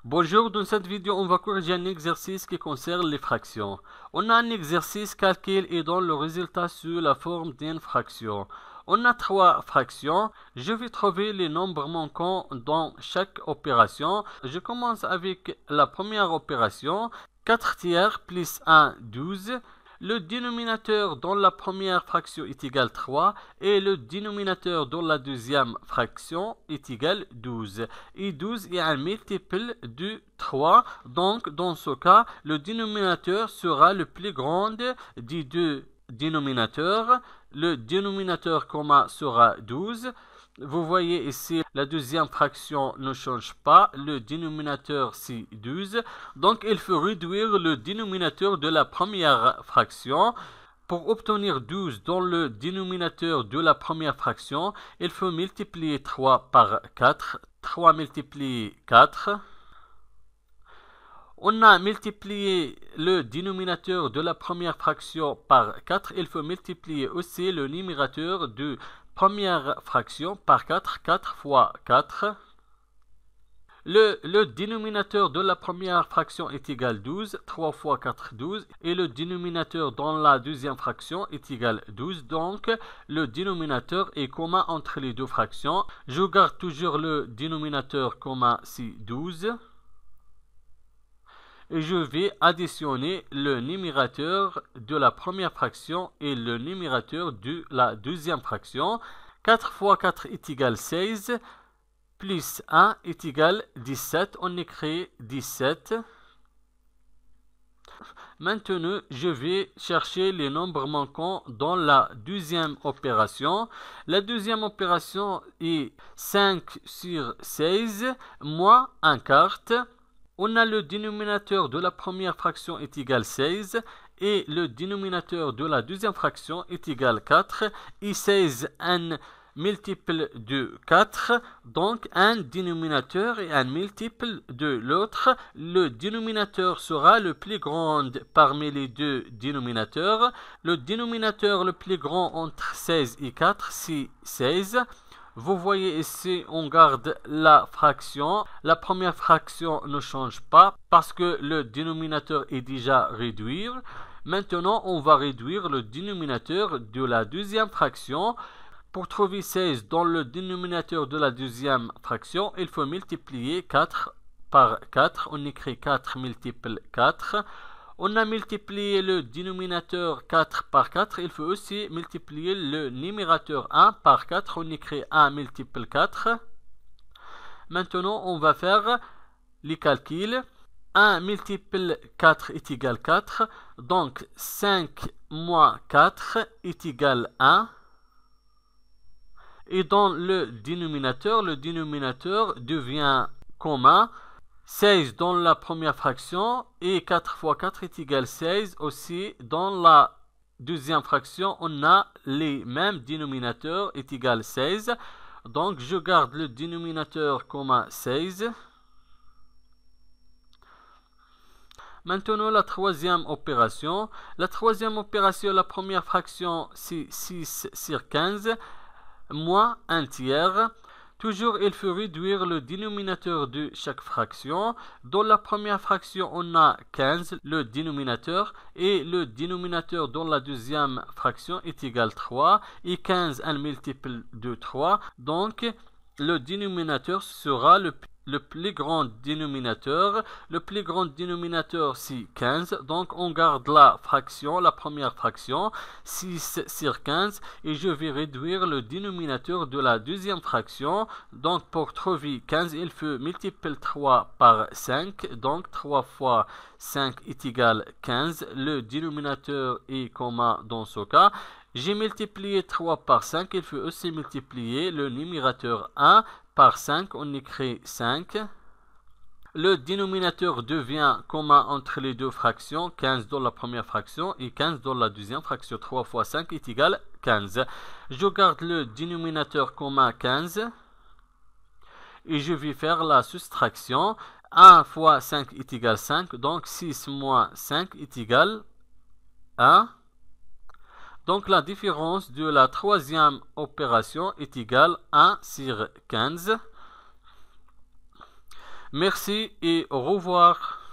Bonjour, dans cette vidéo, on va corriger un exercice qui concerne les fractions. On a un exercice calcul et donne le résultat sous la forme d'une fraction. On a trois fractions. Je vais trouver les nombres manquants dans chaque opération. Je commence avec la première opération. 4 tiers plus 1, 12. Le dénominateur dans la première fraction est égal à 3 et le dénominateur dans la deuxième fraction est égal à 12. Et 12 est un multiple de 3. Donc, dans ce cas, le dénominateur sera le plus grand des deux dénominateurs. Le dénominateur commun sera 12. Vous voyez ici, la deuxième fraction ne change pas. Le dénominateur, c'est 12. Donc, il faut réduire le dénominateur de la première fraction. Pour obtenir 12 dans le dénominateur de la première fraction, il faut multiplier 3 par 4. 3 multiplié 4. On a multiplié le dénominateur de la première fraction par 4. Il faut multiplier aussi le numérateur de première fraction par 4. 4 fois 4. Le dénominateur de la première fraction est égal à 12. 3 fois 4, 12. Et le dénominateur dans la deuxième fraction est égal à 12. Donc, le dénominateur est commun entre les deux fractions. Je garde toujours le dénominateur commun, c'est 12. Et je vais additionner le numérateur de la première fraction et le numérateur de la deuxième fraction. 4 fois 4 est égal à 16, plus 1 est égal à 17. On écrit 17. Maintenant, je vais chercher les nombres manquants dans la deuxième opération. La deuxième opération est 5 sur 16 moins 1 quart. On a le dénominateur de la première fraction est égal à 16 et le dénominateur de la deuxième fraction est égal à 4. Et 16 un multiple de 4, donc un dénominateur et un multiple de l'autre. Le dénominateur sera le plus grand parmi les deux dénominateurs. Le dénominateur le plus grand entre 16 et 4, c'est 16. Vous voyez ici, on garde la fraction. La première fraction ne change pas parce que le dénominateur est déjà réduit. Maintenant, on va réduire le dénominateur de la deuxième fraction. Pour trouver 16 dans le dénominateur de la deuxième fraction, il faut multiplier 4 par 4. On écrit 4 multiple 4. On a multiplié le dénominateur 4 par 4. Il faut aussi multiplier le numérateur 1 par 4. On écrit 1 multiple 4. Maintenant, on va faire les calculs. 1 multiple 4 est égal à 4. Donc, 5 moins 4 est égal à 1. Et dans le dénominateur devient commun. 16 dans la première fraction et 4 fois 4 est égal à 16. Aussi, dans la deuxième fraction, on a les mêmes dénominateurs est égal à 16. Donc, je garde le dénominateur commun 16. Maintenant, la troisième opération. La troisième opération, la première fraction, c'est 6 sur 15 moins 1 tiers. Toujours, il faut réduire le dénominateur de chaque fraction. Dans la première fraction, on a 15, le dénominateur, et le dénominateur dans la deuxième fraction est égal à 3, et 15 un multiple de 3. Donc, le dénominateur sera le plus grand dénominateur. Le plus grand dénominateur, c'est 15. Donc, on garde la fraction, la première fraction, 6 sur 15. Et je vais réduire le dénominateur de la deuxième fraction. Donc, pour trouver 15, il faut multiplier 3 par 5. Donc, 3 fois 5 est égal à 15. Le dénominateur est commun dans ce cas. J'ai multiplié 3 par 5. Il faut aussi multiplier le numérateur 1 par 5. On écrit 5. Le dénominateur devient commun entre les deux fractions. 15 dans la première fraction et 15 dans la deuxième fraction. 3 fois 5 est égal à 15. Je garde le dénominateur commun 15. Et je vais faire la soustraction. 1 fois 5 est égal à 5. Donc 6 moins 5 est égal à 1. Donc, la différence de la troisième opération est égale à 1 sur 15. Merci et au revoir.